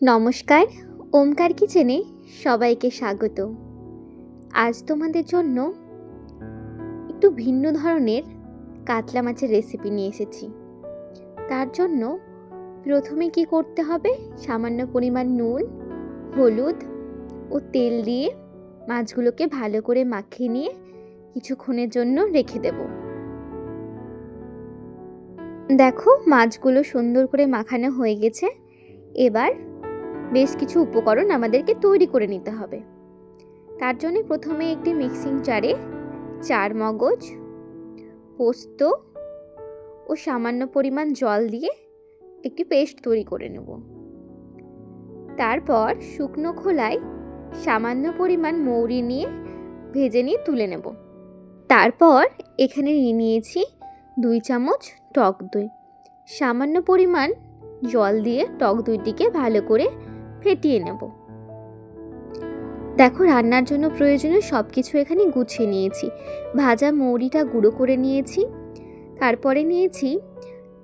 নমস্কার, ওমকার কিচেনে সবাইকে স্বাগত। আজ তোমাদের জন্য একটু ভিন্ন ধরনের কাতলা মাছের রেসিপি নিয়ে এসেছি। তার জন্য প্রথমে কি করতে হবে, সামান্য পরিমাণ নুন, হলুদ ও তেল দিয়ে মাছগুলোকে ভালো করে মাখিয়ে নিয়ে কিছুক্ষণের জন্য রেখে দেব। দেখো, মাছগুলো সুন্দর করে মাখানো হয়ে গেছে। এবার বেশ কিছু উপকরণ আমাদেরকে তৈরি করে নিতে হবে। তার জন্য প্রথমে একটি মিক্সিং জারে চারমগজ, পোস্ত ও সামান্য পরিমাণ জল দিয়ে একটি পেস্ট তৈরি করে নেব। তারপর শুকনো খোলায় সামান্য পরিমাণ মৌরি নিয়ে ভেজে নিয়ে তুলে নেব। তারপর এখানে নিয়েছি 2 চামচ টক দই। সামান্য পরিমাণ জল দিয়ে টক দইটিকে ভালো করে ফেটিয়ে নেব। দেখো, রান্নার জন্য প্রয়োজনীয় সব কিছু এখানে গুছিয়ে নিয়েছি। ভাজা মৌরিটা গুঁড়ো করে নিয়েছি। তারপরে নিয়েছি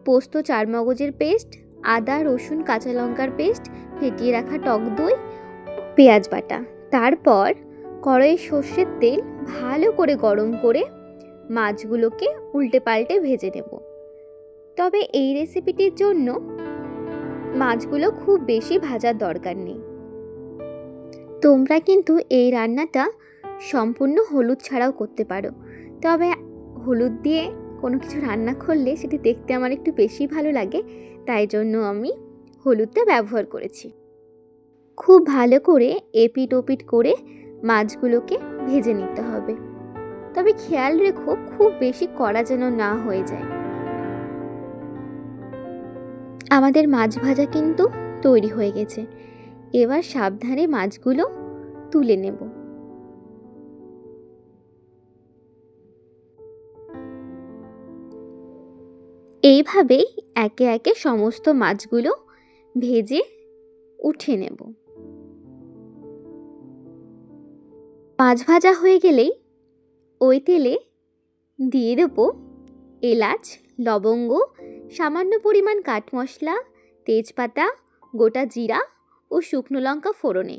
পোস্ত, চারমগজের পেস্ট, আদা, রসুন, কাঁচা লঙ্কার পেস্ট, ফেটিয়ে রাখা টক দই, পেঁয়াজ বাটা। তারপর কড়াইয়ে সর্ষের তেল ভালো করে গরম করে মাছগুলোকে উল্টে পাল্টে ভেজে নেব। তবে এই রেসিপিটির জন্য মাছগুলো খুব বেশি ভাজার দরকার নেই। তোমরা কিন্তু এই রান্নাটা সম্পূর্ণ হলুদ ছাড়াও করতে পারো, তবে হলুদ দিয়ে কোনো কিছু রান্না করলে সেটি দেখতে আমার একটু বেশি ভালো লাগে, তাই জন্য আমি হলুদটা ব্যবহার করেছি। খুব ভালো করে এপিট ওপিট করে মাছগুলোকে ভেজে নিতে হবে। তবে খেয়াল রেখো, খুব বেশি কড়া যেন না হয়ে যায়। আমাদের মাছ ভাজা কিন্তু তৈরি হয়ে গেছে। এবার সাবধানে মাছগুলো তুলে নেব। এইভাবেই একে একে সমস্ত মাছগুলো ভেজে উঠে নেব। মাছ ভাজা হয়ে গেলেই ওই তেলে দিয়ে দেব এলাচ, লবঙ্গ, সামান্য পরিমাণ কাঠ মশলা, তেজপাতা, গোটা জিরা ও শুকনো লঙ্কা ফোড়নে।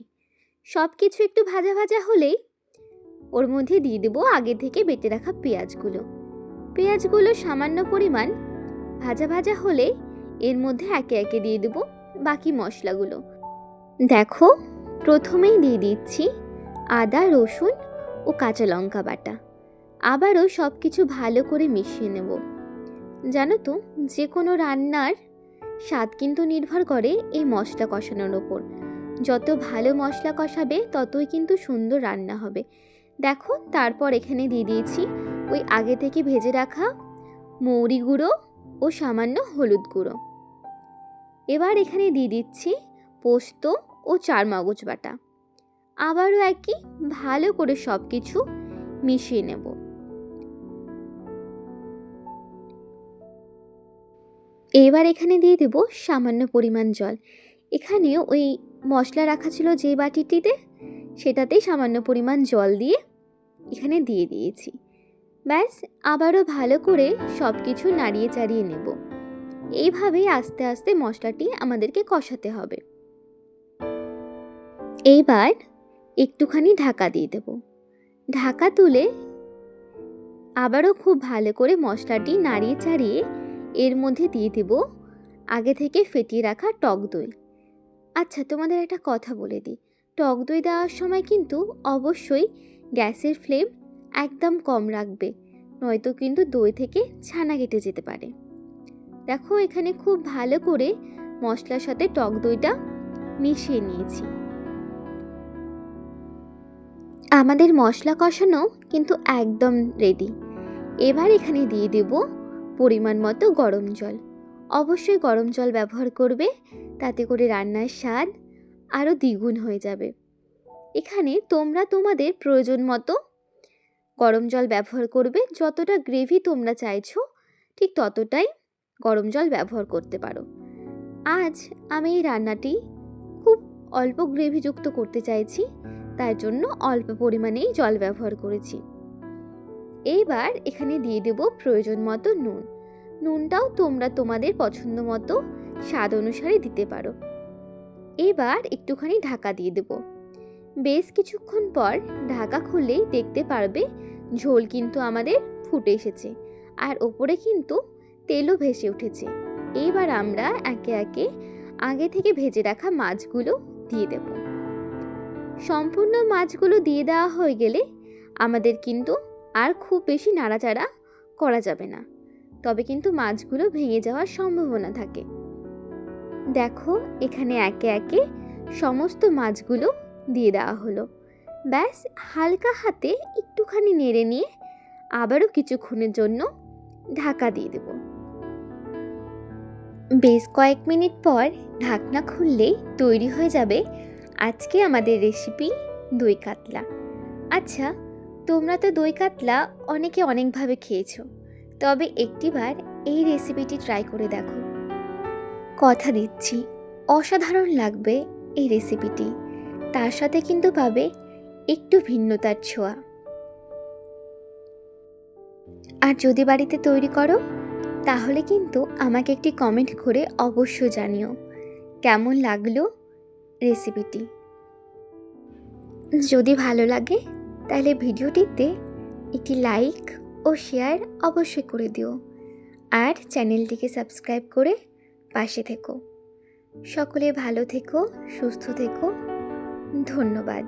সব কিছু একটু ভাজা ভাজা হলেই ওর মধ্যে দিয়ে দেবো আগে থেকে বেটে রাখা পেঁয়াজগুলো। পেঁয়াজগুলো সামান্য পরিমাণ ভাজা ভাজা হলে এর মধ্যে একে একে দিয়ে দেবো বাকি মশলাগুলো। দেখো, প্রথমেই দিয়ে দিচ্ছি আদা, রসুন ও কাঁচা লঙ্কা বাটা। আবারও সব কিছু ভালো করে মিশিয়ে নেব। জানো তো, যে কোনো রান্নার স্বাদ কিন্তু নির্ভর করে এই মশলা কষানোর ওপর। যত ভালো মশলা কষাবে ততই কিন্তু সুন্দর রান্না হবে। দেখো, তারপর এখানে দিয়ে দিয়েছি ওই আগে থেকে ভেজে রাখা মৌরি গুঁড়ো ও সামান্য হলুদ গুঁড়ো। এবার এখানে দিয়ে দিচ্ছি পোস্ত ও চারমগজ বাটা। আবারও একই ভালো করে সব কিছু মিশিয়ে নেব। এবার এখানে দিয়ে দেব সামান্য পরিমাণ জল। এখানে ওই মশলা রাখা ছিল যে বাটিটিতে, সেটাতেই সামান্য পরিমাণ জল দিয়ে এখানে দিয়ে দিয়েছি। ব্যাস, আবারও ভালো করে সব কিছু নাড়িয়ে চাড়িয়ে নেব। এইভাবেই আস্তে আস্তে মশলাটি আমাদেরকে কষাতে হবে। এইবার একটুখানি ঢাকা দিয়ে দেব। ঢাকা তুলে আবারও খুব ভালো করে মশলাটি নাড়িয়ে চাড়িয়ে এর মধ্যে দিয়ে দেব আগে থেকে ফেটিয়ে রাখা টক দই। আচ্ছা, তোমাদের একটা কথা বলে দিই, টক দই দেওয়ার সময় কিন্তু অবশ্যই গ্যাসের ফ্লেম একদম কম রাখবে, নয়তো কিন্তু দই থেকে ছানা কেটে যেতে পারে। দেখো, এখানে খুব ভালো করে মশলার সাথে টক দইটা মিশিয়ে নিয়েছি। আমাদের মশলা কষানো কিন্তু একদম রেডি। এবার এখানে দিয়ে দেব পরিমাণ মতো গরম জল। অবশ্যই গরম জল ব্যবহার করবে, তাতে করে রান্নার স্বাদ আরও দ্বিগুণ হয়ে যাবে। এখানে তোমরা তোমাদের প্রয়োজন মতো গরম জল ব্যবহার করবে। যতটা গ্রেভি তোমরা চাইছো ঠিক ততটাই গরম জল ব্যবহার করতে পারো। আজ আমি এই রান্নাটি খুব অল্প গ্রেভিযুক্ত করতে চাইছি, তাই জন্য অল্প পরিমাণেই জল ব্যবহার করেছি। এইবার এখানে দিয়ে দেব প্রয়োজন মতো নুন। নুনটাও তোমরা তোমাদের পছন্দ মতো স্বাদ অনুসারে দিতে পারো। এবার একটুখানি ঢাকা দিয়ে দেব। বেশ কিছুক্ষণ পর ঢাকা খুললেই দেখতে পারবে ঝোল কিন্তু আমাদের ফুটে এসেছে আর ওপরে কিন্তু তেলও ভেসে উঠেছে। এবার আমরা একে একে আগে থেকে ভেজে রাখা মাছগুলো দিয়ে দেব। সম্পূর্ণ মাছগুলো দিয়ে দেওয়া হয়ে গেলে আমাদের কিন্তু আর খুব বেশি নাড়াচাড়া করা যাবে না, তবে কিন্তু মাছগুলো ভেঙে যাওয়ার সম্ভাবনা থাকে। দেখো এখানে একে একে সমস্ত মাছগুলো দিয়ে দেওয়া হলো। ব্যাস হালকা হাতে একটুখানি নেড়ে নিয়ে আবারও কিছুক্ষণের জন্য ঢাকা দিয়ে দেব। বেশ কয়েক মিনিট পর ঢাকনা খুললেই তৈরি হয়ে যাবে আজকে আমাদের রেসিপি দই কাতলা। আচ্ছা, তোমরা তো দই কাতলা অনেকে অনেকভাবে খেয়েছো, তবে একটিবার এই রেসিপিটি ট্রাই করে দেখো। কথা দিচ্ছি অসাধারণ লাগবে এই রেসিপিটি, তার সাথে কিন্তু পাবে একটু ভিন্নতার ছোঁয়া। আর যদি বাড়িতে তৈরি করো তাহলে কিন্তু আমাকে একটি কমেন্ট করে অবশ্যই জানিও কেমন লাগলো রেসিপিটি। যদি ভালো লাগে তাহলে ভিডিওটিতে একটি লাইক ও শেয়ার অবশ্যই করে দিও, আর চ্যানেলটিকে সাবস্ক্রাইব করে পাশে থেকো। সকলে ভালো থেকো, সুস্থ থেকো। ধন্যবাদ।